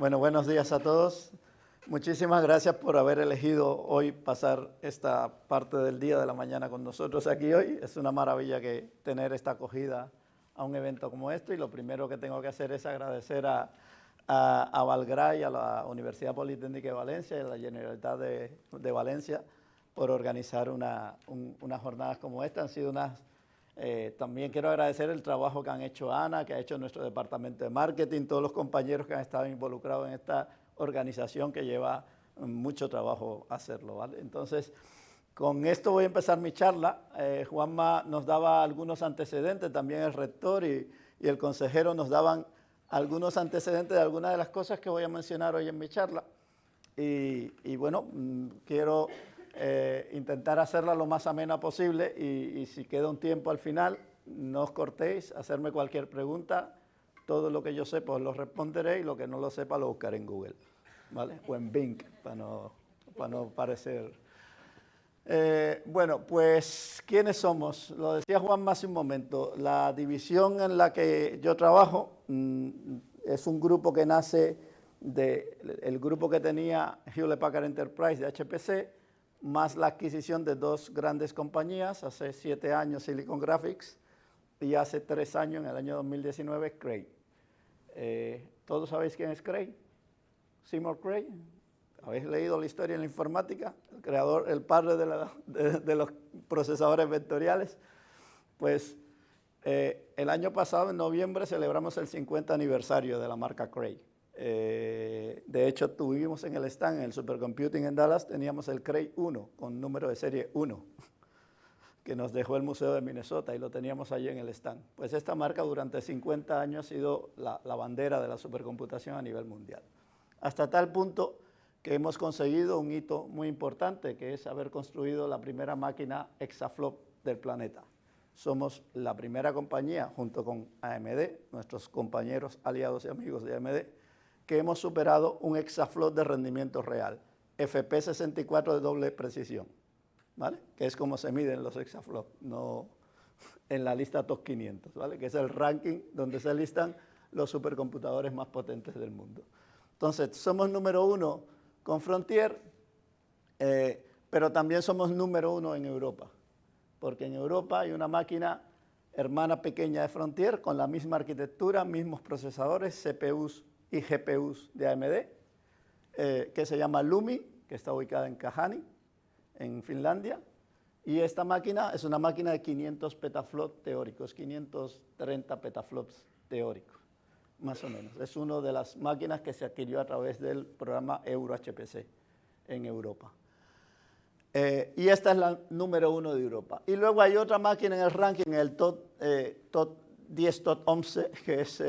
Bueno, buenos días a todos. Muchísimas gracias por haber elegido hoy pasar esta parte del día de la mañana con nosotros aquí hoy. Es una maravilla que tener esta acogida a un evento como este, y lo primero que tengo que hacer es agradecer a Valgray, a la Universidad Politécnica de Valencia y a la Generalitat de Valencia por organizar unas jornadas como esta. Han sido también quiero agradecer el trabajo que han hecho Ana, que ha hecho nuestro departamento de marketing, todos los compañeros que han estado involucrados en esta organización que lleva mucho trabajo hacerlo, ¿vale? Entonces, con esto voy a empezar mi charla. Juanma nos daba algunos antecedentes, también el rector y el consejero nos daban algunos antecedentes de algunas de las cosas que voy a mencionar hoy en mi charla. Y bueno, quiero intentar hacerla lo más amena posible y si queda un tiempo al final, no os cortéis, hacerme cualquier pregunta. Todo lo que yo sepa os lo responderé y lo que no lo sepa lo buscaré en Google, ¿vale? O en Bing, para no parecer... bueno, pues, ¿quiénes somos? Lo decía Juanma hace un momento. La división en la que yo trabajo es un grupo que nace del grupo que tenía Hewlett Packard Enterprise de HPC, más la adquisición de dos grandes compañías, hace 7 años Silicon Graphics y hace 3 años, en el año 2019, Cray. ¿Todos sabéis quién es Cray? Seymour Cray. ¿Habéis leído la historia en la informática? El creador, el padre de los procesadores vectoriales. Pues el año pasado, en noviembre, celebramos el 50 aniversario de la marca Cray. De hecho, tuvimos en el stand, en el Supercomputing en Dallas, teníamos el Cray 1, con número de serie 1, que nos dejó el Museo de Minnesota y lo teníamos allí en el stand. Pues esta marca durante 50 años ha sido la bandera de la supercomputación a nivel mundial. Hasta tal punto que hemos conseguido un hito muy importante, que es haber construido la primera máquina exaflop del planeta. Somos la primera compañía, junto con AMD, nuestros compañeros aliados y amigos de AMD, que hemos superado un exaflop de rendimiento real, FP64 de doble precisión, ¿vale? Que es como se miden los exaflops, no en la lista top 500, ¿vale? Que es el ranking donde se listan los supercomputadores más potentes del mundo. Entonces, somos número 1 con Frontier, pero también somos número 1 en Europa, porque en Europa hay una máquina hermana pequeña de Frontier con la misma arquitectura, mismos procesadores, CPUs y GPUs de AMD, que se llama Lumi, que está ubicada en Kahani, en Finlandia, y esta máquina es una máquina de 500 petaflops teóricos, 530 petaflops teóricos, más o menos. Es una de las máquinas que se adquirió a través del programa Euro-HPC en Europa. Y esta es la número 1 de Europa. Y luego hay otra máquina en el ranking, el top 10, top 11, que es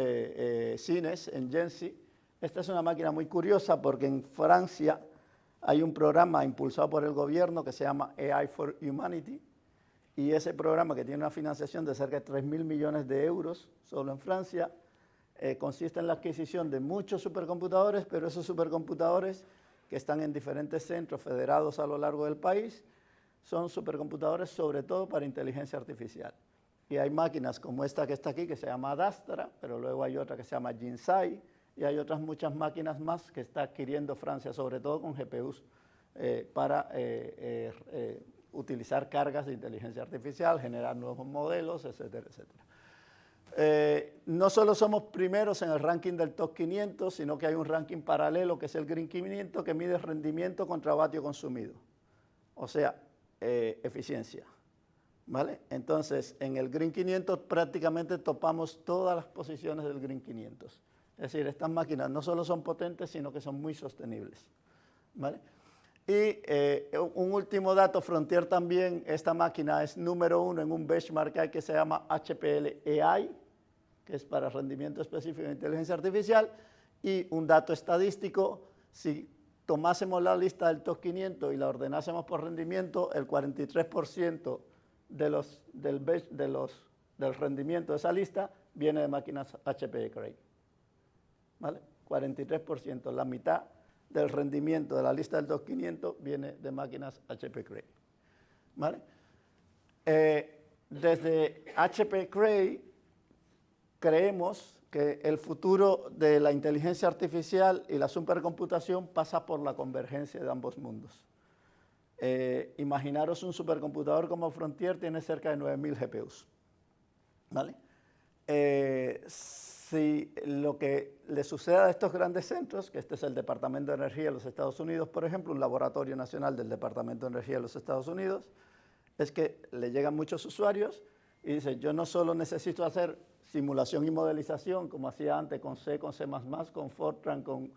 Cines, en Gency. Esta es una máquina muy curiosa porque en Francia hay un programa impulsado por el gobierno que se llama AI for Humanity, y ese programa, que tiene una financiación de cerca de 3.000 millones de euros solo en Francia, consiste en la adquisición de muchos supercomputadores, pero esos supercomputadores que están en diferentes centros federados a lo largo del país son supercomputadores sobre todo para inteligencia artificial. Y hay máquinas como esta que está aquí, que se llama Adastra, pero luego hay otra que se llama Jinsai, y hay otras muchas máquinas más que está adquiriendo Francia, sobre todo con GPUs, para utilizar cargas de inteligencia artificial, generar nuevos modelos, etcétera, etcétera. No solo somos primeros en el ranking del top 500, sino que hay un ranking paralelo, que es el Green 500, que mide rendimiento contra vatio consumido, o sea, eficiencia, ¿vale? Entonces, en el Green 500 prácticamente topamos todas las posiciones del Green 500. Es decir, estas máquinas no solo son potentes, sino que son muy sostenibles, ¿vale? Y un último dato, Frontier también, esta máquina es número 1 en un benchmark que se llama HPL AI, que es para rendimiento específico de inteligencia artificial, y un dato estadístico: si tomásemos la lista del top 500 y la ordenásemos por rendimiento, el 43% del rendimiento de esa lista viene de máquinas HP Cray, ¿vale? 43%, la mitad del rendimiento de la lista del top 500 viene de máquinas HP Cray, ¿vale? Desde HP Cray creemos que el futuro de la inteligencia artificial y la supercomputación pasa por la convergencia de ambos mundos. Imaginaros un supercomputador como Frontier, tiene cerca de 9.000 GPUs. ¿Vale? Si lo que le sucede a estos grandes centros, que este es el Departamento de Energía de los Estados Unidos, por ejemplo, un laboratorio nacional del Departamento de Energía de los Estados Unidos, es que le llegan muchos usuarios y dicen, yo no solo necesito hacer simulación y modelización, como hacía antes con C, con Fortran, con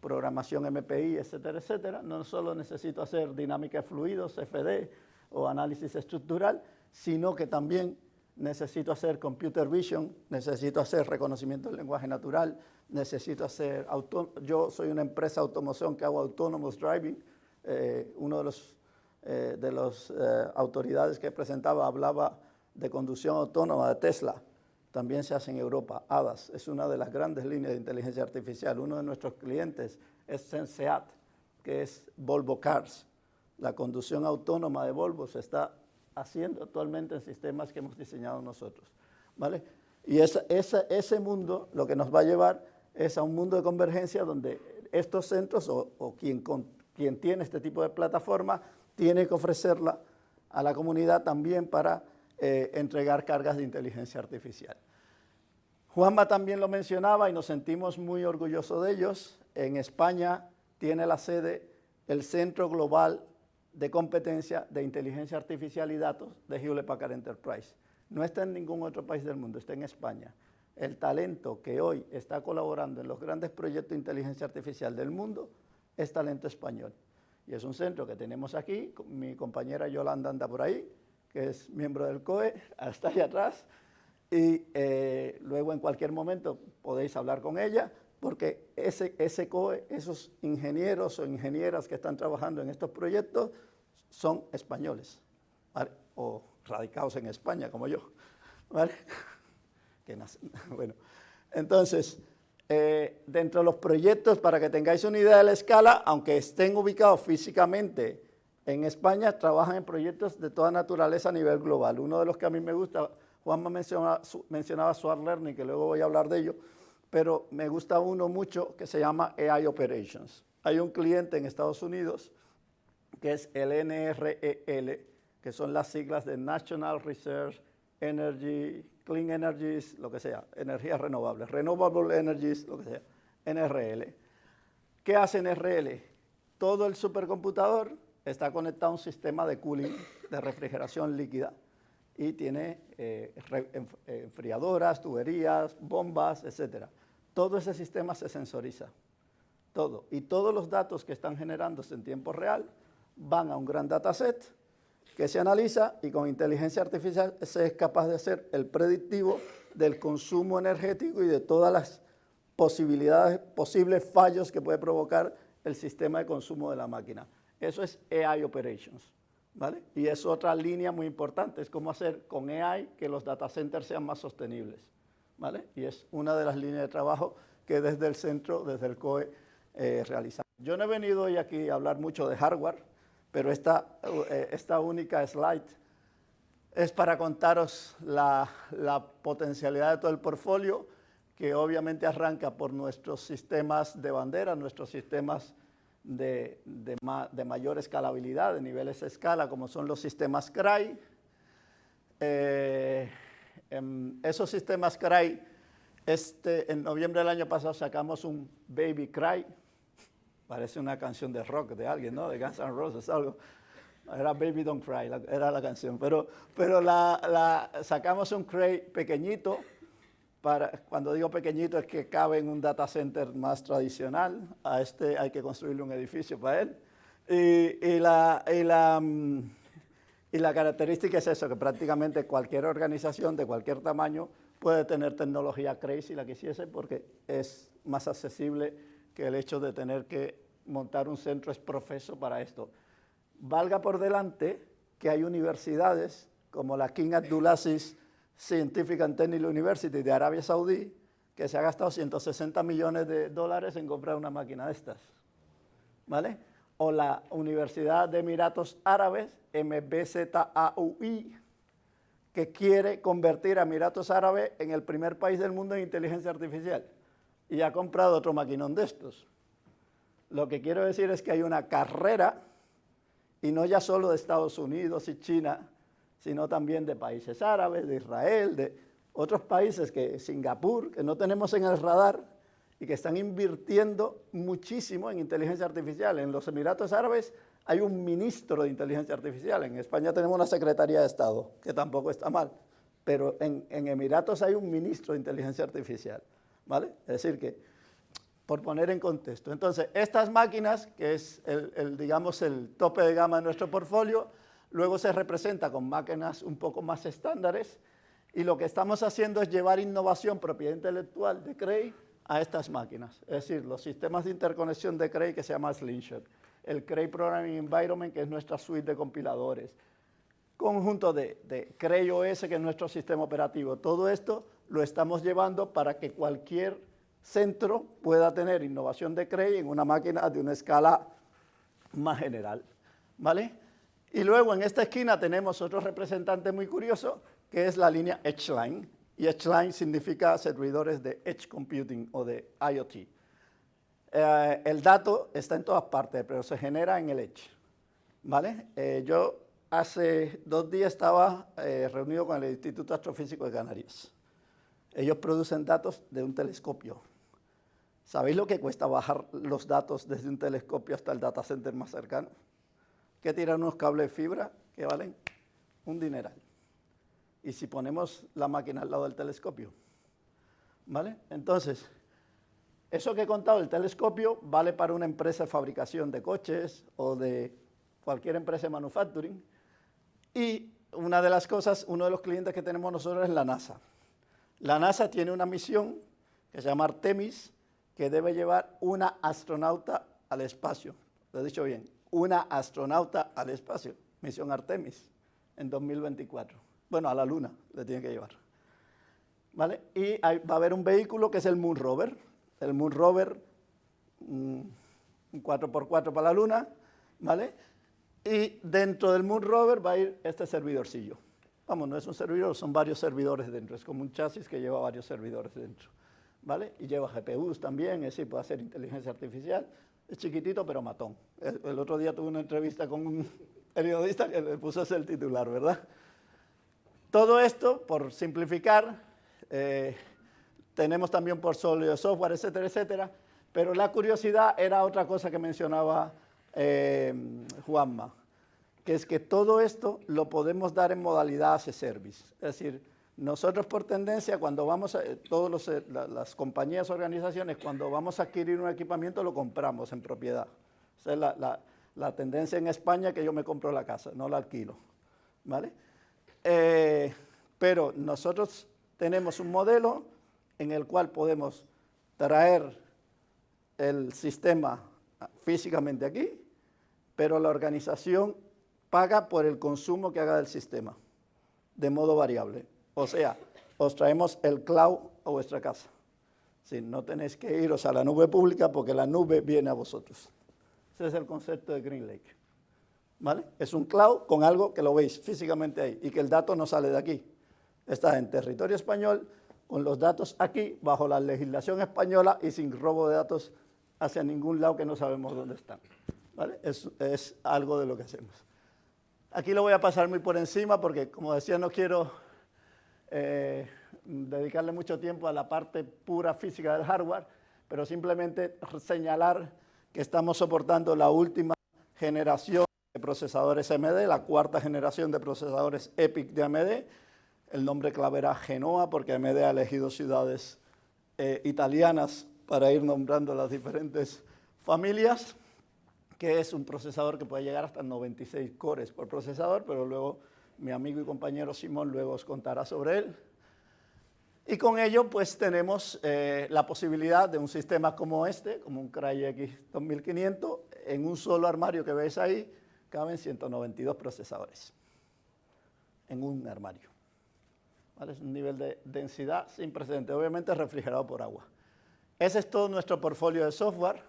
programación MPI, etcétera, etcétera. No solo necesito hacer dinámica de fluidos, CFD, o análisis estructural, sino que también necesito hacer computer vision, necesito hacer reconocimiento del lenguaje natural, necesito hacer, yo soy una empresa de automoción que hago autonomous driving, uno de las autoridades que presentaba hablaba de conducción autónoma de Tesla, también se hace en Europa. ADAS es una de las grandes líneas de inteligencia artificial. Uno de nuestros clientes es Senseat, que es Volvo Cars. La conducción autónoma de Volvo se está haciendo actualmente en sistemas que hemos diseñado nosotros, ¿vale? Y ese mundo lo que nos va a llevar es a un mundo de convergencia donde estos centros o quien tiene este tipo de plataforma tiene que ofrecerla a la comunidad también para entregar cargas de inteligencia artificial. Juanma también lo mencionaba y nos sentimos muy orgullosos de ellos. En España tiene la sede el Centro Global de Competencia de Inteligencia Artificial y Datos de Hewlett Packard Enterprise. No está en ningún otro país del mundo, está en España. El talento que hoy está colaborando en los grandes proyectos de inteligencia artificial del mundo es talento español. Y es un centro que tenemos aquí, mi compañera Yolanda anda por ahí, que es miembro del COE, hasta allá atrás, y luego en cualquier momento podéis hablar con ella, porque ese COE, esos ingenieros o ingenieras que están trabajando en estos proyectos son españoles, ¿vale? O radicados en España, como yo, ¿vale? Bueno, entonces, dentro de los proyectos, para que tengáis una idea de la escala, aunque estén ubicados físicamente en España, trabajan en proyectos de toda naturaleza a nivel global. Uno de los que a mí me gusta, Juanma mencionaba Sword Learning, que luego voy a hablar de ello, pero me gusta uno mucho que se llama AI Operations. Hay un cliente en Estados Unidos que es el NREL, que son las siglas de National Research Energy, Clean Energies, lo que sea, energías renovables, Renewable Energies, lo que sea, NRL. ¿Qué hace NRL? Todo el supercomputador está conectado a un sistema de cooling, de refrigeración líquida, y tiene enfriadoras, tuberías, bombas, etc. Todo ese sistema se sensoriza, todo. Y todos los datos que están generándose en tiempo real van a un gran dataset que se analiza y con inteligencia artificial se es capaz de hacer el predictivo del consumo energético y de todas las posibles fallos que puede provocar el sistema de consumo de la máquina. Eso es AI Operations, ¿vale? Y es otra línea muy importante, es cómo hacer con AI que los data centers sean más sostenibles, ¿vale? Y es una de las líneas de trabajo que desde el centro, desde el COE, realizamos. Yo no he venido hoy aquí a hablar mucho de hardware, pero esta única slide es para contaros la potencialidad de todo el portfolio, que obviamente arranca por nuestros sistemas de bandera, nuestros sistemas de mayor escalabilidad, de niveles de escala, como son los sistemas CRY. Esos sistemas CRY, en noviembre del año pasado sacamos un Baby Cry. Parece una canción de rock de alguien, ¿no? De Guns N' Roses, algo. Era Baby Don't Cry, era la canción. Pero sacamos un Cray pequeñito. Cuando digo pequeñito es que cabe en un data center más tradicional. A este hay que construirle un edificio para él. Y la característica es eso, que prácticamente cualquier organización de cualquier tamaño puede tener tecnología Cray si la quisiese, porque es más accesible que el hecho de tener que montar un centro es profeso para esto. Valga por delante que hay universidades como la King Abdulaziz Scientific and Technical University de Arabia Saudí, que se ha gastado $160 millones en comprar una máquina de estas, ¿vale? O la Universidad de Emiratos Árabes, MBZAUI, que quiere convertir a Emiratos Árabes en el primer país del mundo en inteligencia artificial y ha comprado otro maquinón de estos. Lo que quiero decir es que hay una carrera, y no ya solo de Estados Unidos y China, sino también de países árabes, de Israel, de otros países, que Singapur, que no tenemos en el radar y que están invirtiendo muchísimo en inteligencia artificial. En los Emiratos Árabes hay un ministro de inteligencia artificial. En España tenemos una Secretaría de Estado, que tampoco está mal, pero en Emiratos hay un ministro de inteligencia artificial, ¿vale? Es decir que, por poner en contexto. Entonces, estas máquinas, que es digamos, el tope de gama de nuestro portfolio, luego se representa con máquinas un poco más estándares, y lo que estamos haciendo es llevar innovación, propiedad intelectual de Cray a estas máquinas. Es decir, los sistemas de interconexión de Cray, que se llama Slingshot, el Cray Programming Environment, que es nuestra suite de compiladores, conjunto de Cray OS, que es nuestro sistema operativo. Todo esto lo estamos llevando para que cualquier centro pueda tener innovación de Cray en una máquina de una escala más general, ¿vale? Y luego en esta esquina tenemos otro representante muy curioso, que es la línea Edgeline, y Edgeline significa servidores de Edge Computing o de IoT. El dato está en todas partes, pero se genera en el Edge, ¿vale? Yo hace 2 días estaba reunido con el Instituto Astrofísico de Canarias. Ellos producen datos de un telescopio. ¿Sabéis lo que cuesta bajar los datos desde un telescopio hasta el data center más cercano? Que tiran unos cables de fibra que valen un dineral. Y si ponemos la máquina al lado del telescopio, ¿vale? Entonces, eso que he contado, el telescopio, vale para una empresa de fabricación de coches o de cualquier empresa de manufacturing. Y una de las cosas, uno de los clientes que tenemos nosotros es la NASA. La NASA tiene una misión que se llama Artemis, que debe llevar una astronauta al espacio. Lo he dicho bien, una astronauta al espacio, misión Artemis, en 2024. Bueno, a la Luna le tiene que llevar, ¿vale? Y va a haber un vehículo que es el Moon Rover. El Moon Rover, un 4x4 para la Luna, ¿vale? Y dentro del Moon Rover va a ir este servidorcillo. Vamos, no es un servidor, son varios servidores dentro. Es como un chasis que lleva varios servidores dentro, ¿vale? Y lleva GPUs también, es decir, puede hacer inteligencia artificial. Es chiquitito, pero matón. El otro día tuve una entrevista con un periodista que le puso ese el titular, ¿verdad? Todo esto, por simplificar, tenemos también portfolio de software, etcétera, etcétera, pero la curiosidad era otra cosa que mencionaba Juanma, que es que todo esto lo podemos dar en modalidad as a service. Es decir, nosotros por tendencia, cuando vamos a, las compañías, organizaciones, cuando vamos a adquirir un equipamiento, lo compramos en propiedad. Esa es la tendencia en España, que yo me compro la casa, no la alquilo, ¿vale? Pero nosotros tenemos un modelo en el cual podemos traer el sistema físicamente aquí, pero la organización paga por el consumo que haga del sistema, de modo variable. O sea, os traemos el cloud a vuestra casa. Sí, no tenéis que iros a la nube pública porque la nube viene a vosotros. Ese es el concepto de GreenLake, ¿vale? Es un cloud con algo que lo veis físicamente ahí y que el dato no sale de aquí. Está en territorio español, con los datos aquí, bajo la legislación española y sin robo de datos hacia ningún lado que no sabemos dónde están, ¿vale? Es algo de lo que hacemos. Aquí lo voy a pasar muy por encima porque, como decía, no quiero dedicarle mucho tiempo a la parte pura física del hardware, pero simplemente señalar que estamos soportando la última generación de procesadores AMD, la 4ª generación de procesadores EPYC de AMD. El nombre clave era Genoa porque AMD ha elegido ciudades italianas para ir nombrando las diferentes familias, que es un procesador que puede llegar hasta 96 cores por procesador, pero luego mi amigo y compañero Simón luego os contará sobre él. Y con ello pues tenemos la posibilidad de un sistema como este, como un CryX 2500, en un solo armario que veis ahí, caben 192 procesadores en un armario. ¿Vale? Es un nivel de densidad sin precedentes, obviamente refrigerado por agua. Ese es todo nuestro portfolio de software,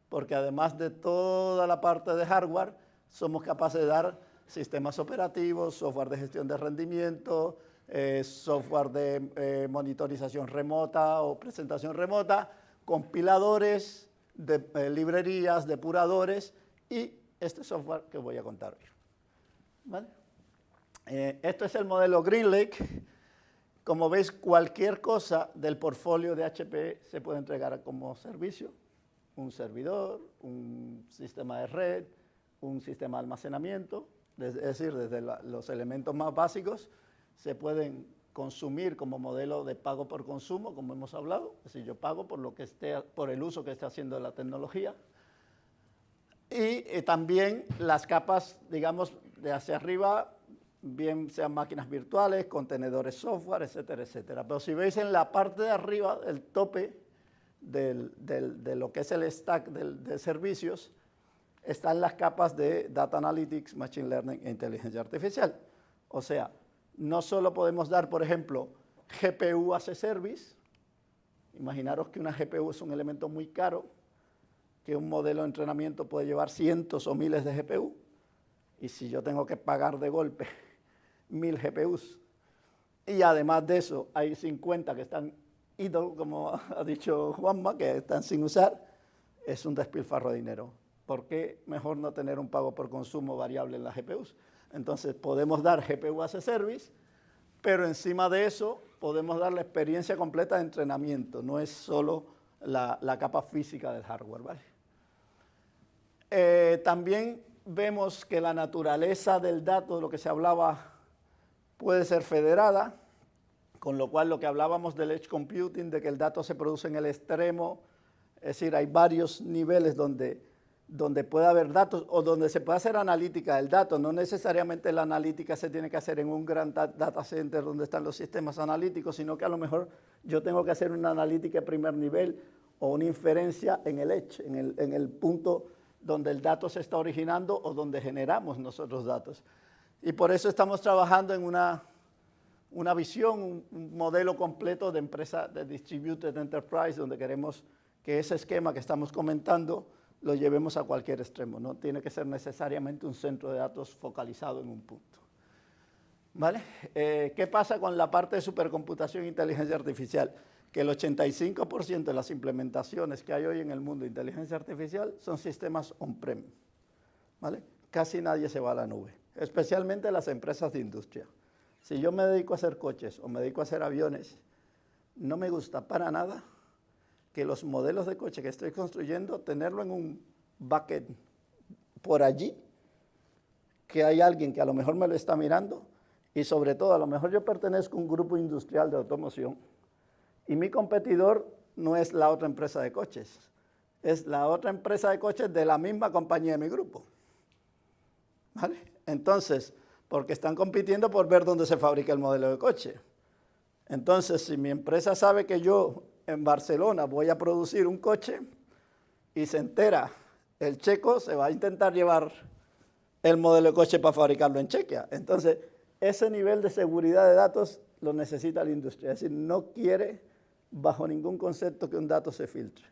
porque además de toda la parte de hardware, somos capaces de dar sistemas operativos, software de gestión de rendimiento, software de monitorización remota o presentación remota, compiladores, librerías, depuradores y este software que voy a contar hoy. ¿Vale? Esto es el modelo GreenLake. Como veis, cualquier cosa del portfolio de HP se puede entregar como servicio. Un servidor, un sistema de red, un sistema de almacenamiento, es decir, desde los elementos más básicos se pueden consumir como modelo de pago por consumo, como hemos hablado, es decir, yo pago por el uso que esté haciendo de la tecnología. Y también las capas, digamos, de hacia arriba, bien sean máquinas virtuales, contenedores software, etcétera, etcétera. Pero si veis en la parte de arriba, el tope de lo que es el stack de servicios, están las capas de Data Analytics, Machine Learning e Inteligencia Artificial. O sea, no solo podemos dar, por ejemplo, GPU as a Service. Imaginaros que una GPU es un elemento muy caro, que un modelo de entrenamiento puede llevar cientos o miles de GPU. Y si yo tengo que pagar de golpe 1000 GPUs, y además de eso hay 50 que están idle, como ha dicho Juanma, que están sin usar, es un despilfarro de dinero. ¿Por qué mejor no tener un pago por consumo variable en las GPUs? Entonces podemos dar GPU as a Service, pero encima de eso podemos dar la experiencia completa de entrenamiento, no es solo la capa física del hardware, ¿vale? También vemos que la naturaleza del dato, de lo que se hablaba, puede ser federada, con lo cual lo que hablábamos del edge computing, de que el dato se produce en el extremo, es decir, hay varios niveles donde puede haber datos o donde se puede hacer analítica del dato. No necesariamente la analítica se tiene que hacer en un gran data center donde están los sistemas analíticos, sino que a lo mejor yo tengo que hacer una analítica de primer nivel o una inferencia en el edge, en el punto donde el dato se está originando o donde generamos nosotros datos. Y por eso estamos trabajando en una visión, un modelo completo de empresa de Distributed Enterprise, donde queremos que ese esquema que estamos comentando lo llevemos a cualquier extremo. No tiene que ser necesariamente un centro de datos focalizado en un punto. ¿Vale? ¿Qué pasa con la parte de supercomputación e inteligencia artificial? Que el 85% de las implementaciones que hay hoy en el mundo de inteligencia artificial son sistemas on-prem. ¿Vale? Casi nadie se va a la nube, especialmente las empresas de industria. Si yo me dedico a hacer coches o me dedico a hacer aviones, no me gusta para nada que los modelos de coche que estoy construyendo, tenerlo en un bucket por allí, que hay alguien que a lo mejor me lo está mirando, y sobre todo, a lo mejor yo pertenezco a un grupo industrial de automoción, y mi competidor no es la otra empresa de coches, es la otra empresa de coches de la misma compañía de mi grupo. ¿Vale? Entonces, porque están compitiendo por ver dónde se fabrica el modelo de coche. Entonces, si mi empresa sabe que yo en Barcelona voy a producir un coche y se entera el checo, se va a intentar llevar el modelo de coche para fabricarlo en Chequia. Entonces, ese nivel de seguridad de datos lo necesita la industria. Es decir, no quiere bajo ningún concepto que un dato se filtre.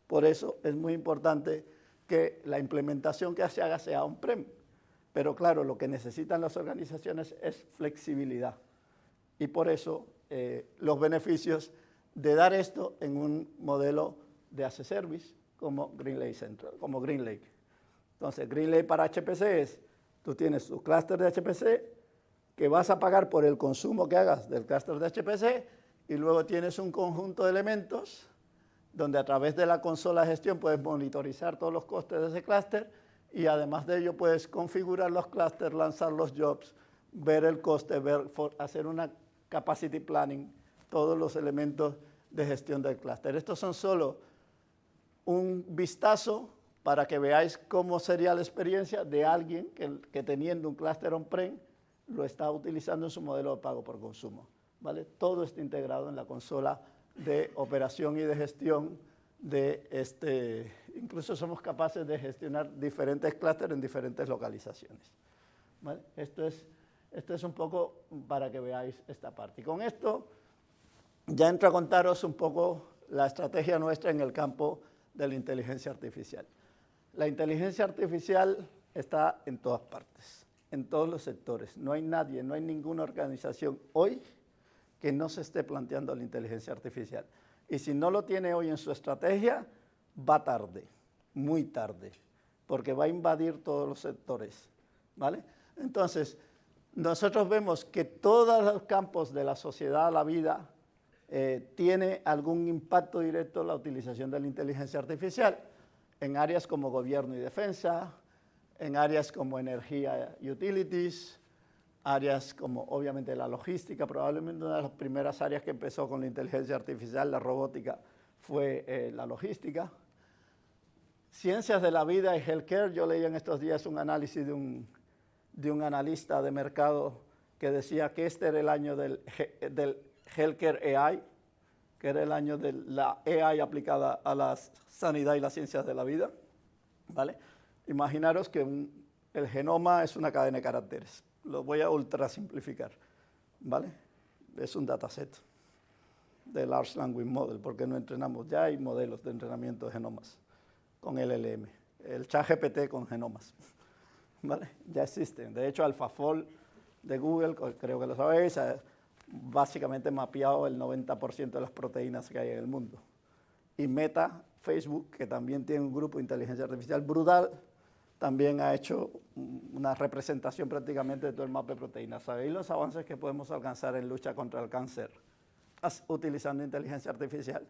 Por eso es muy importante que la implementación que se haga sea on-prem. Pero claro, lo que necesitan las organizaciones es flexibilidad. Y por eso los beneficios de dar esto en un modelo de as a service como GreenLake Central, como GreenLake. Entonces, GreenLake para HPC es, tú tienes tu clúster de HPC que vas a pagar por el consumo que hagas del clúster de HPC y luego tienes un conjunto de elementos donde a través de la consola de gestión puedes monitorizar todos los costes de ese clúster y además de ello puedes configurar los clústeres, lanzar los jobs, ver el coste, hacer una capacity planning, todos los elementos de gestión del clúster. Estos son solo un vistazo para que veáis cómo sería la experiencia de alguien que teniendo un clúster on-prem lo está utilizando en su modelo de pago por consumo. ¿Vale? Todo está integrado en la consola de operación y de gestión de incluso somos capaces de gestionar diferentes clústeres en diferentes localizaciones. ¿Vale? Esto es un poco para que veáis esta parte. Y con esto ya entro a contaros un poco la estrategia nuestra en el campo de la inteligencia artificial. La inteligencia artificial está en todas partes. en todos los sectores. No hay nadie, no hay ninguna organización hoy que no se esté planteando la inteligencia artificial. Y si no lo tiene hoy en su estrategia, va tarde, muy tarde, porque va a invadir todos los sectores, ¿vale? Entonces, nosotros vemos que todos los campos de la sociedad, la vida, tiene algún impacto directo la utilización de la inteligencia artificial en áreas como gobierno y defensa, en áreas como energía y utilities, áreas como obviamente la logística. Probablemente una de las primeras áreas que empezó con la inteligencia artificial, la robótica, fue la logística. Ciencias de la vida y healthcare. Yo leí en estos días un análisis de un analista de mercado que decía que este era el año del healthcare AI, que era el año de la AI aplicada a la sanidad y las ciencias de la vida, ¿vale? Imaginaros que el genoma es una cadena de caracteres. Lo voy a ultra simplificar, ¿vale? Es un dataset de Large Language Model, porque no entrenamos. Ya hay modelos de entrenamiento de genomas con LLM. El ChatGPT con genomas, ¿vale? Ya existen. De hecho, AlphaFold de Google, creo que lo sabéis, ha básicamente mapeado el 90% de las proteínas que hay en el mundo. Y Meta, Facebook, que también tiene un grupo de inteligencia artificial brutal, también ha hecho una representación prácticamente de todo el mapa de proteínas. ¿Sabéis los avances que podemos alcanzar en lucha contra el cáncer utilizando inteligencia artificial?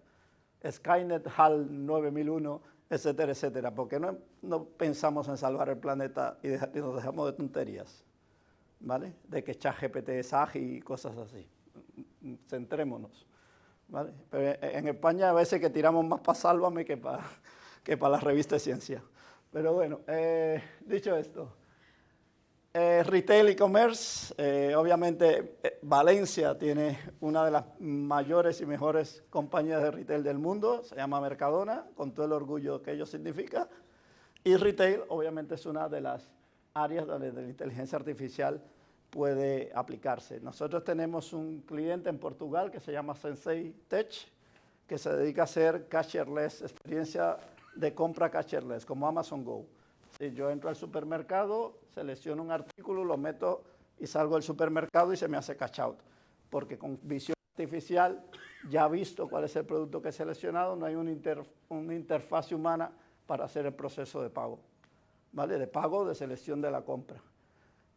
Skynet, HAL 9001, etcétera, etcétera. ¿Por qué no pensamos en salvar el planeta y nos dejamos de tonterías? ¿Vale? De que ChatGPT es ágil y cosas así. Centrémonos, ¿vale? Pero en España a veces que tiramos más para Sálvame que para la revista de ciencia. Pero bueno, dicho esto, retail e-commerce, obviamente Valencia tiene una de las mayores y mejores compañías de retail del mundo, se llama Mercadona, con todo el orgullo que ello significa, y retail obviamente es una de las áreas donde la inteligencia artificial puede aplicarse. Nosotros tenemos un cliente en Portugal que se llama Sensei Tech, que se dedica a hacer cashless, experiencia de compra cashless, como Amazon Go. Si yo entro al supermercado, selecciono un artículo, lo meto y salgo del supermercado y se me hace cash out. Porque con visión artificial, ya visto cuál es el producto que he seleccionado, no hay una interfaz humana para hacer el proceso de pago, ¿vale? De pago, de selección de la compra.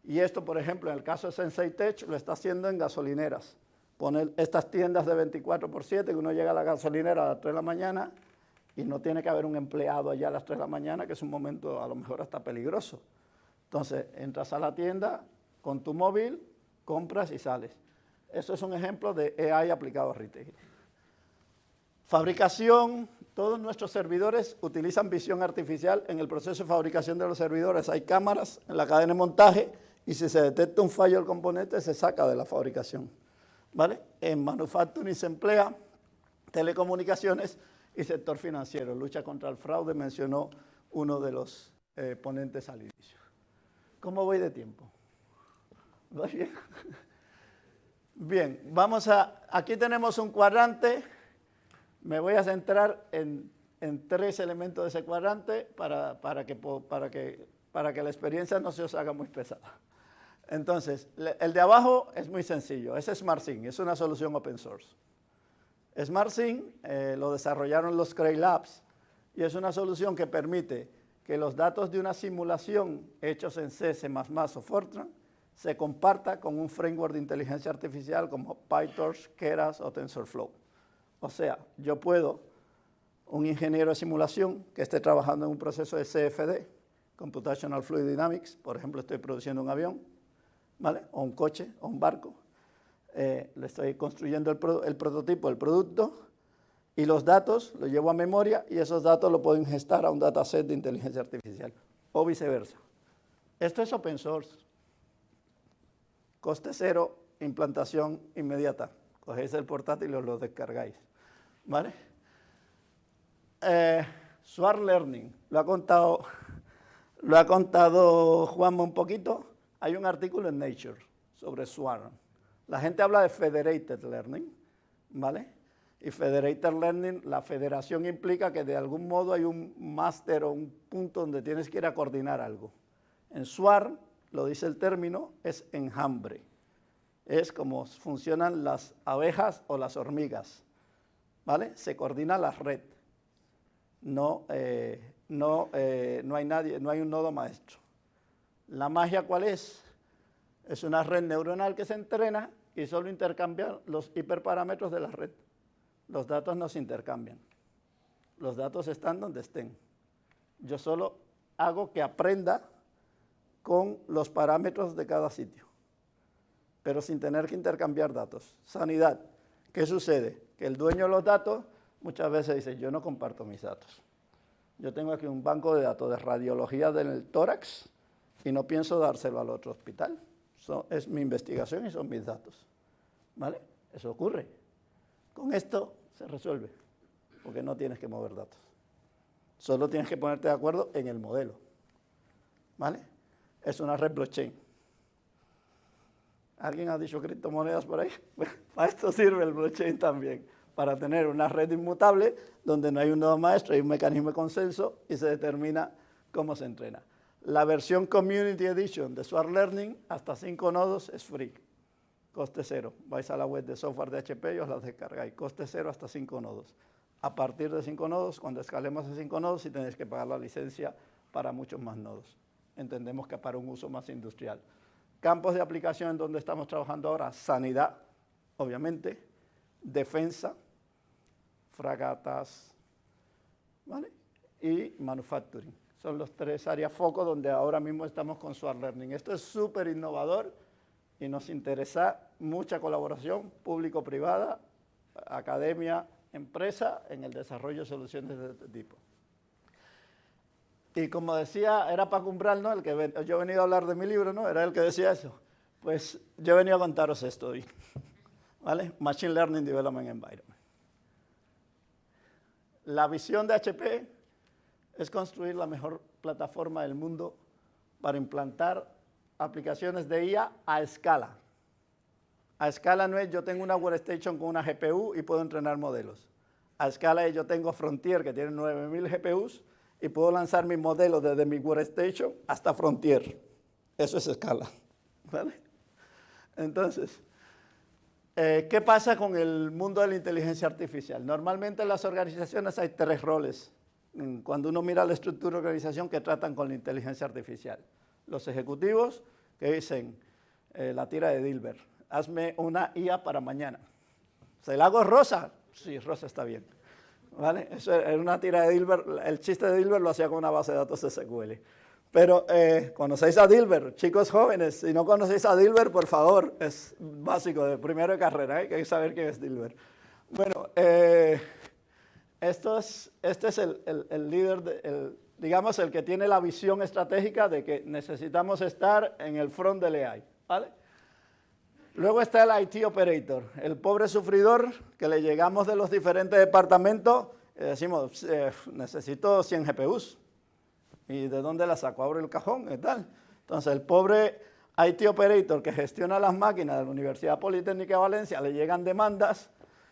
Y esto, por ejemplo, en el caso de Sensei Tech, lo está haciendo en gasolineras. Poner estas tiendas de 24/7, que uno llega a la gasolinera a las 3 de la mañana y no tiene que haber un empleado allá a las 3 de la mañana, que es un momento a lo mejor hasta peligroso. Entonces, entras a la tienda con tu móvil, compras y sales. Eso es un ejemplo de AI aplicado a retail. Fabricación, todos nuestros servidores utilizan visión artificial. En el proceso de fabricación de los servidores hay cámaras en la cadena de montaje y si se detecta un fallo del componente se saca de la fabricación, ¿vale? En manufacturing se emplea, telecomunicaciones y sector financiero. Lucha contra el fraude, mencionó uno de los ponentes al inicio. ¿Cómo voy de tiempo? ¿Va bien? Bien, aquí tenemos un cuadrante. Me voy a centrar en 3 elementos de ese cuadrante para que la experiencia no se os haga muy pesada. Entonces, el de abajo es muy sencillo, es SmartSync, es una solución open source. SmartSync lo desarrollaron los Cray Labs y es una solución que permite que los datos de una simulación hechos en C, C++ o Fortran se comparta con un framework de inteligencia artificial como PyTorch, Keras o TensorFlow. O sea, yo puedo, un ingeniero de simulación que esté trabajando en un proceso de CFD, Computational Fluid Dynamics, por ejemplo, estoy produciendo un avión, ¿vale? O un coche, o un barco, le estoy construyendo el prototipo, el producto, y los datos los llevo a memoria y esos datos los puedo ingestar a un dataset de inteligencia artificial, o viceversa. Esto es open source. Coste cero, implantación inmediata. Cogéis el portátil y lo descargáis, ¿vale? Swar Learning, lo ha contado Juanma un poquito. Hay un artículo en Nature sobre Swar. La gente habla de Federated Learning, ¿vale? Y Federated Learning, la federación implica que de algún modo hay un máster o un punto donde tienes que ir a coordinar algo. En Swar, lo dice el término, es enjambre. Es como funcionan las abejas o las hormigas, ¿vale? Se coordina la red. No hay nadie, no hay un nodo maestro. ¿La magia cuál es? Es una red neuronal que se entrena y solo intercambia los hiperparámetros de la red. Los datos no se intercambian. Los datos están donde estén. Yo solo hago que aprenda con los parámetros de cada sitio, pero sin tener que intercambiar datos. Sanidad. ¿Qué sucede? Que el dueño de los datos muchas veces dice, yo no comparto mis datos. Yo tengo aquí un banco de datos de radiología del tórax y no pienso dárselo al otro hospital. Es mi investigación y son mis datos. ¿Vale? Eso ocurre. Con esto se resuelve, porque no tienes que mover datos. Solo tienes que ponerte de acuerdo en el modelo. ¿Vale? Es una red blockchain. ¿Alguien ha dicho criptomonedas por ahí? Bueno, para esto sirve el blockchain también, para tener una red inmutable donde no hay un nodo maestro, hay un mecanismo de consenso y se determina cómo se entrena. La versión Community Edition de Sword Learning, hasta 5 nodos, es free, coste cero. Vais a la web de software de HP y os la descargáis, coste cero hasta 5 nodos. A partir de 5 nodos, cuando escalemos a 5 nodos, sí tenéis que pagar la licencia para muchos más nodos. Entendemos que para un uso más industrial. Campos de aplicación en donde estamos trabajando ahora, sanidad, obviamente, defensa, fragatas, ¿vale? Y manufacturing. Son los 3 áreas foco donde ahora mismo estamos con Sword Learning. Esto es súper innovador y nos interesa mucha colaboración público-privada, academia, empresa, en el desarrollo de soluciones de este tipo. Y como decía, era Paco Umbral, ¿no? Yo he venido a hablar de mi libro, ¿no? Era el que decía eso. Pues yo he venido a contaros esto hoy, ¿vale? Machine Learning Development Environment. La visión de HP es construir la mejor plataforma del mundo para implantar aplicaciones de IA a escala. A escala no es yo tengo una workstation con una GPU y puedo entrenar modelos. A escala es yo tengo Frontier que tiene 9000 GPUs y puedo lanzar mis modelos desde mi workstation hasta Frontier. Eso es escala, ¿vale? Entonces, ¿qué pasa con el mundo de la inteligencia artificial? Normalmente en las organizaciones hay 3 roles. Cuando uno mira la estructura de organización que tratan con la inteligencia artificial. Los ejecutivos que dicen, la tira de Dilbert, hazme una IA para mañana. ¿Se la hago rosa? Sí, rosa está bien. ¿Vale? Eso era una tira de Dilbert. El chiste de Dilbert lo hacía con una base de datos de SQL. Pero conocéis a Dilbert, chicos jóvenes. Si no conocéis a Dilbert, por favor, es básico de primero de carrera, que hay que saber quién es Dilbert. Bueno, este es el líder, digamos, el que tiene la visión estratégica de que necesitamos estar en el front del AI, ¿vale? Luego está el IT Operator, el pobre sufridor que le llegamos de los diferentes departamentos y decimos, necesito 100 GPUs. ¿Y de dónde la saco? Abro el cajón y tal. Entonces, el pobre IT Operator que gestiona las máquinas de la Universidad Politécnica de Valencia, le llegan demandas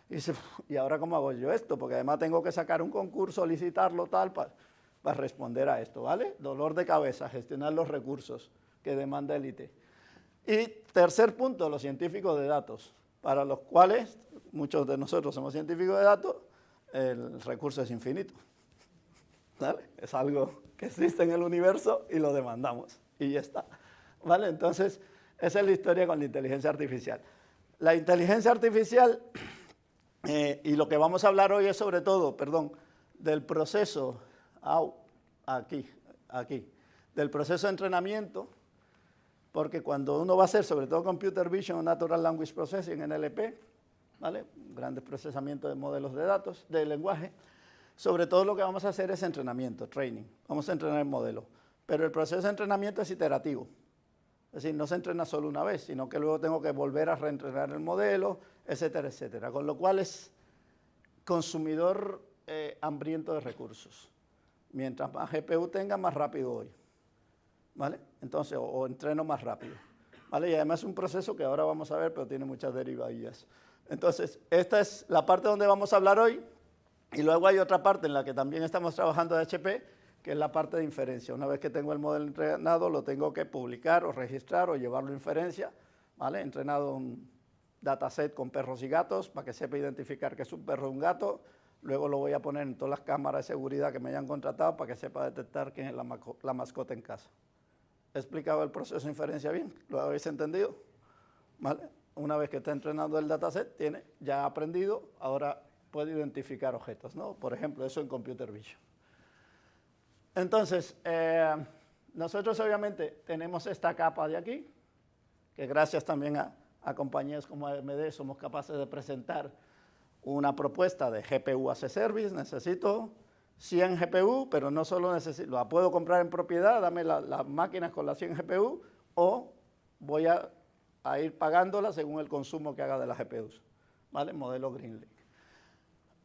y dice, ¿y ahora cómo hago yo esto? Porque además tengo que sacar un concurso, licitarlo, tal, para responder a esto, ¿vale? Dolor de cabeza, gestionar los recursos que demanda el IT. Y tercer punto, los científicos de datos, para los cuales muchos de nosotros somos científicos de datos, el recurso es infinito, ¿vale? Es algo que existe en el universo y lo demandamos, y ya está, ¿vale? Entonces, esa es la historia con la inteligencia artificial. La inteligencia artificial, y lo que vamos a hablar hoy es sobre todo, del proceso, del proceso de entrenamiento, porque cuando uno va a hacer, sobre todo Computer Vision o Natural Language Processing, NLP, ¿vale? Grandes procesamientos de modelos de datos, de lenguaje, sobre todo lo que vamos a hacer es entrenamiento, training. Vamos a entrenar el modelo. Pero el proceso de entrenamiento es iterativo. Es decir, no se entrena solo una vez, sino que luego tengo que volver a reentrenar el modelo, etcétera, etcétera. Con lo cual es consumidor hambriento de recursos. Mientras más GPU tenga, más rápido voy, ¿vale? Entonces, o entreno más rápido, ¿vale? Y además es un proceso que ahora vamos a ver, pero tiene muchas derivadillas. Entonces, esta es la parte donde vamos a hablar hoy, y luego hay otra parte en la que también estamos trabajando de HP, que es la parte de inferencia. Una vez que tengo el modelo entrenado, lo tengo que publicar o registrar o llevarlo a inferencia, ¿vale? He entrenado un dataset con perros y gatos para que sepa identificar que es un perro o un gato. Luego lo voy a poner en todas las cámaras de seguridad que me hayan contratado para que sepa detectar quién es la mascota en casa. ¿He explicado el proceso de inferencia bien? ¿Lo habéis entendido? ¿Vale? Una vez que está entrenando el dataset, ya ha aprendido, ahora puede identificar objetos, ¿no? Por ejemplo, eso en Computer Vision. Entonces, nosotros obviamente tenemos esta capa de aquí, que gracias también a compañías como AMD somos capaces de presentar una propuesta de GPU as a service. Necesito 100 GPU, pero no solo necesito, la puedo comprar en propiedad, dame las máquinas con las 100 GPU, o voy a ir pagándola según el consumo que haga de las GPUs, ¿vale? Modelo GreenLake.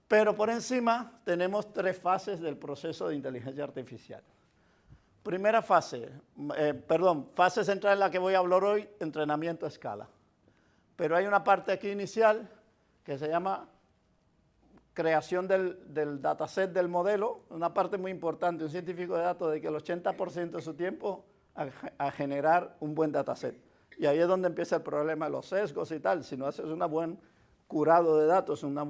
Pero por encima tenemos 3 fases del proceso de inteligencia artificial. Primera fase, fase central en la que voy a hablar hoy, entrenamiento a escala. Pero hay una parte aquí inicial que se llama creación del dataset del modelo, una parte muy importante. Un científico de datos dedica el 80% de su tiempo a generar un buen dataset. Y ahí es donde empieza el problema de los sesgos y tal. Si no haces un buen curado de datos, una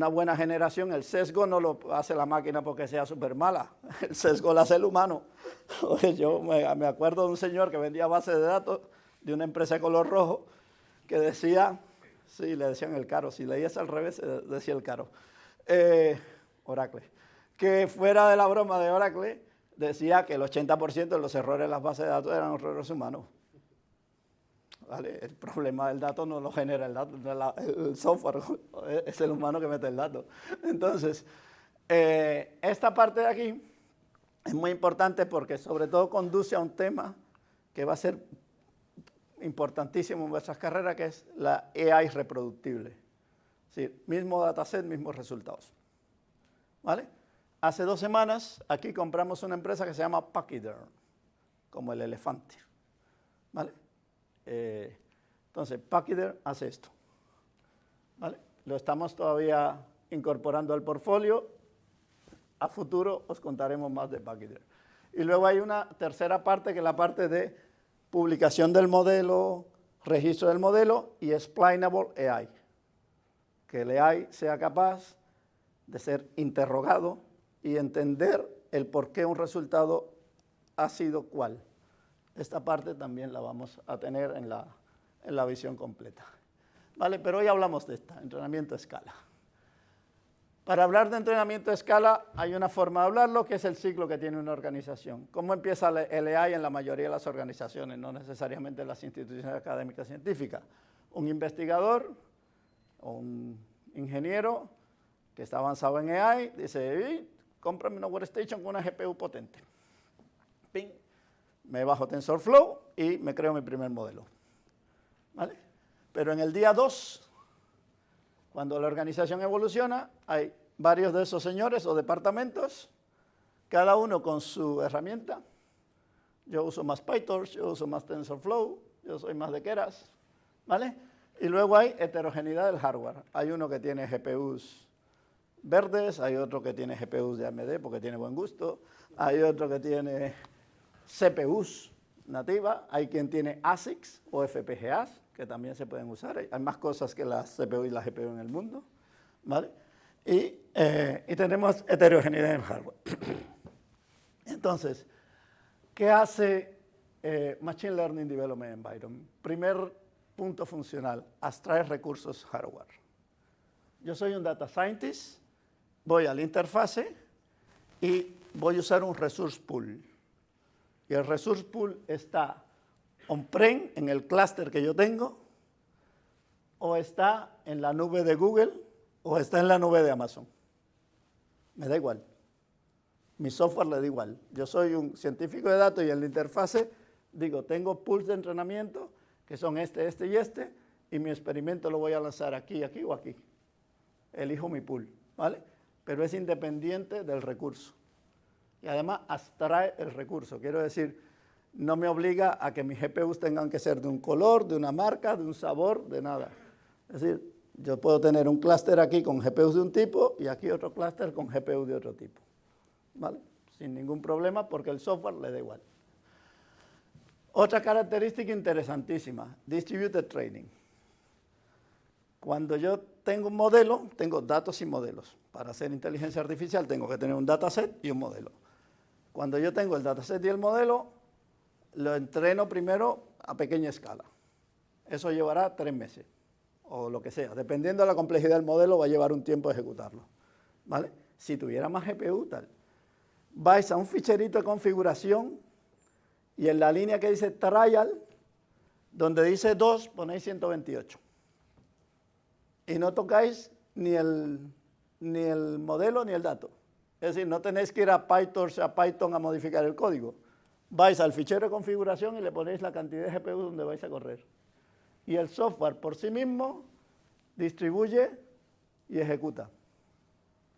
buena generación, el sesgo no lo hace la máquina porque sea súper mala. El sesgo lo hace el humano. Yo me acuerdo de un señor que vendía bases de datos de una empresa de color rojo que decía, sí, le decían el caro, si leías al revés, decía el caro, Oracle, que fuera de la broma de Oracle, decía que el 80% de los errores en las bases de datos eran errores humanos. ¿Vale? El problema del dato no lo genera el software, es el humano que mete el dato. Entonces, esta parte de aquí es muy importante porque sobre todo conduce a un tema que va a ser importantísimo en vuestras carreras, que es la AI reproductible. Es decir, mismo dataset, mismos resultados. ¿Vale? Hace 2 semanas aquí compramos una empresa que se llama Pachyderm, como el elefante. ¿Vale? Entonces, Pachyderm hace esto. ¿Vale? Lo estamos todavía incorporando al portfolio. A futuro os contaremos más de Pachyderm. Y luego hay una tercera parte, que es la parte de publicación del modelo, registro del modelo y explainable AI. Que el AI sea capaz de ser interrogado y entender el por qué un resultado ha sido cuál. Esta parte también la vamos a tener en la visión completa. ¿Vale? Pero hoy hablamos de entrenamiento a escala. Para hablar de entrenamiento a escala hay una forma de hablarlo, que es el ciclo que tiene una organización. ¿Cómo empieza el AI en la mayoría de las organizaciones, no necesariamente en las instituciones académicas científicas? Un investigador o un ingeniero que está avanzado en AI dice, cómprame una workstation con una GPU potente. Ping. Me bajo TensorFlow y me creo mi primer modelo. ¿Vale? Pero en el día 2, cuando la organización evoluciona, hay varios de esos señores o departamentos, cada uno con su herramienta. Yo uso más PyTorch, yo uso más TensorFlow, yo soy más de Keras, ¿vale? Y luego hay heterogeneidad del hardware. Hay uno que tiene GPUs verdes, hay otro que tiene GPUs de AMD porque tiene buen gusto, hay otro que tiene CPUs nativas, hay quien tiene ASICs o FPGAs, que también se pueden usar. Hay más cosas que las CPU y la GPU en el mundo, ¿vale? Y tenemos heterogeneidad en hardware. Entonces, ¿qué hace Machine Learning Development Environment? Primer punto funcional, abstraer recursos hardware. Yo soy un data scientist, voy a la interfase y voy a usar un resource pool. Y el resource pool está on-prem, en el clúster que yo tengo, o está en la nube de Google, o está en la nube de Amazon. Me da igual. Mi software le da igual. Yo soy un científico de datos y en la interfase digo, tengo pools de entrenamiento, que son este y este, y mi experimento lo voy a lanzar aquí, aquí o aquí. Elijo mi pool, ¿vale? Pero es independiente del recurso. Y además abstrae el recurso. Quiero decir, no me obliga a que mis GPUs tengan que ser de un color, de una marca, de un sabor, de nada. Es decir, yo puedo tener un clúster aquí con GPUs de un tipo y aquí otro clúster con GPUs de otro tipo. ¿Vale? sin ningún problema porque el software le da igual. Otra característica interesantísima, distributed training. Cuando yo tengo un modelo, tengo datos y modelos. Para hacer inteligencia artificial tengo que tener un dataset y un modelo. Cuando yo tengo el dataset y el modelo, lo entreno primero a pequeña escala. Eso llevará 3 meses, o lo que sea. Dependiendo de la complejidad del modelo, va a llevar un tiempo ejecutarlo, ¿vale? Si tuviera más GPU, tal. Vais a un ficherito de configuración y en la línea que dice trial, donde dice 2, ponéis 128. Y no tocáis ni el modelo ni el dato. Es decir, no tenéis que ir a Python a modificar el código. Vais al fichero de configuración y le ponéis la cantidad de GPU donde vais a correr. Y el software por sí mismo distribuye y ejecuta.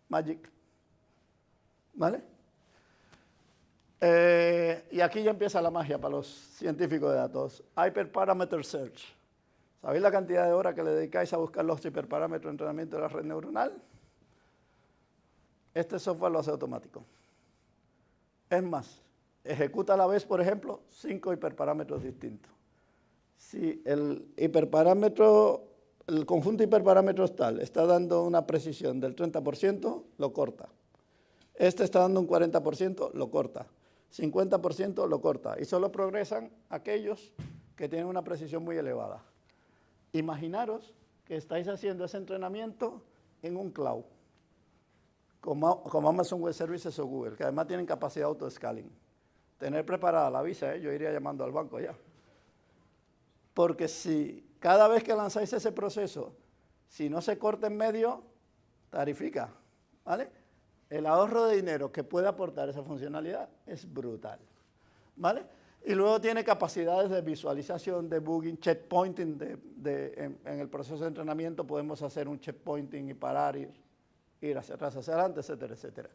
Magic. ¿Vale? Y aquí ya empieza la magia para los científicos de datos. Hyperparameter Search. ¿Sabéis la cantidad de horas que le dedicáis a buscar los hiperparámetros de entrenamiento de la red neuronal? Este software lo hace automático. Es más, ejecuta a la vez, por ejemplo, 5 hiperparámetros distintos. Si el conjunto de hiperparámetros tal está dando una precisión del 30%, lo corta. Este está dando un 40%, lo corta. 50% lo corta. Y solo progresan aquellos que tienen una precisión muy elevada. Imaginaros que estáis haciendo ese entrenamiento en un cloud, como Amazon Web Services o Google, que además tienen capacidad de auto-scaling. Tener preparada la visa, yo iría llamando al banco ya. Porque si cada vez que lanzáis ese proceso, si no se corta en medio, tarifica, ¿vale? El ahorro de dinero que puede aportar esa funcionalidad es brutal, ¿vale? Y luego tiene capacidades de visualización, debugging, checkpointing. En el proceso de entrenamiento podemos hacer un checkpointing y parar, ir hacia atrás, hacia adelante, etcétera, etcétera.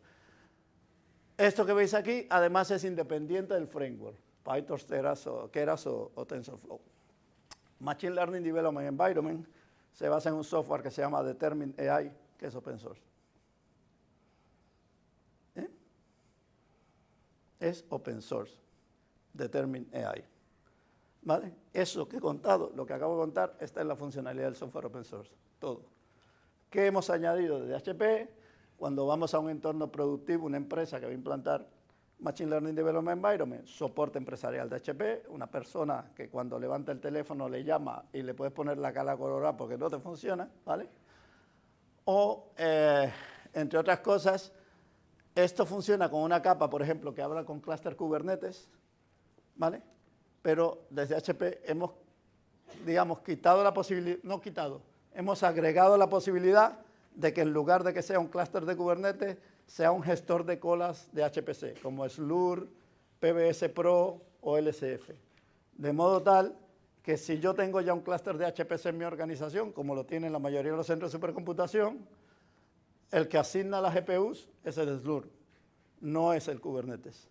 Esto que veis aquí, además, es independiente del framework, PyTorch, Keras o TensorFlow. Machine Learning Development Environment se basa en un software que se llama Determined AI, que es open source. Es open source, Determined AI. ¿Vale? Eso que he contado, lo que acabo de contar, esta es la funcionalidad del software open source, todo. ¿Qué hemos añadido desde HP? Cuando vamos a un entorno productivo, una empresa que va a implantar Machine Learning Development Environment, soporte empresarial de HP, una persona que cuando levanta el teléfono le llama y le puedes poner la cara colorada porque no te funciona, ¿vale? O, entre otras cosas, esto funciona con una capa, por ejemplo, que habla con Cluster Kubernetes, ¿vale? Pero desde HP hemos, digamos, quitado la posibilidad, no quitado, hemos agregado la posibilidad de que en lugar de que sea un clúster de Kubernetes, sea un gestor de colas de HPC, como Slurm, PBS Pro o LSF. De modo tal que si yo tengo ya un clúster de HPC en mi organización, como lo tienen la mayoría de los centros de supercomputación, el que asigna las GPUs es el Slurm, no es el Kubernetes,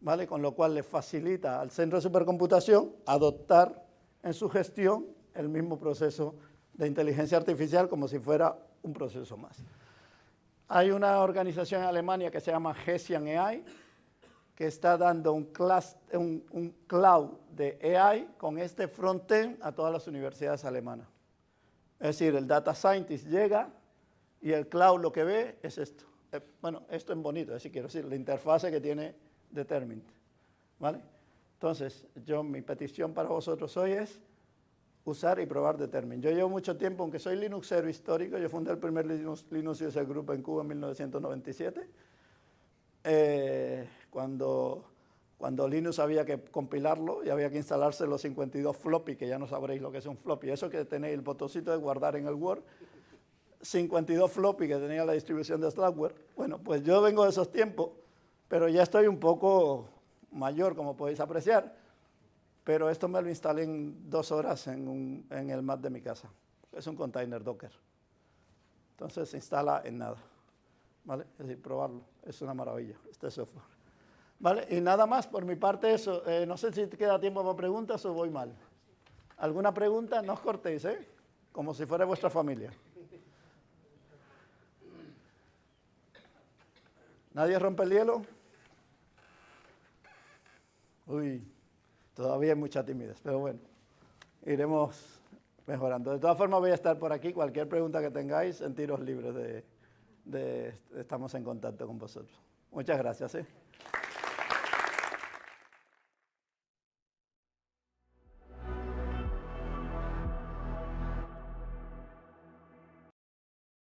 ¿vale? Con lo cual le facilita al centro de supercomputación adoptar en su gestión el mismo proceso de inteligencia artificial como si fuera un proceso más. Hay una organización en Alemania que se llama Hessian AI, que está dando un cloud de AI con este frontend a todas las universidades alemanas. Es decir, el data scientist llega y el cloud lo que ve es esto. Bueno, esto es bonito, es decir, quiero decir, la interfase que tiene Determined, ¿vale? Entonces, mi petición para vosotros hoy es usar y probar Determined. Yo llevo mucho tiempo, aunque soy Linuxero histórico, yo fundé el primer Linux User Group en Cuba en 1997, cuando Linux había que compilarlo y había que instalarse los 52 floppy, que ya no sabréis lo que es un floppy, eso que tenéis el botoncito de guardar en el Word, 52 floppy que tenía la distribución de Slackware. Bueno, pues yo vengo de esos tiempos, pero ya estoy un poco mayor, como podéis apreciar. Pero esto me lo instalé en 2 horas en el Mac de mi casa. Es un container Docker. Entonces se instala en nada, ¿vale? Es decir, probarlo. Es una maravilla este software. ¿Vale? Y nada más, por mi parte eso. No sé si te queda tiempo para preguntas o voy mal. ¿Alguna pregunta? No os cortéis, ¿eh? Como si fuera vuestra familia. ¿Nadie rompe el hielo? Uy, todavía hay mucha timidez, pero bueno, iremos mejorando. De todas formas voy a estar por aquí. Cualquier pregunta que tengáis, sentiros libres estamos en contacto con vosotros. Muchas gracias.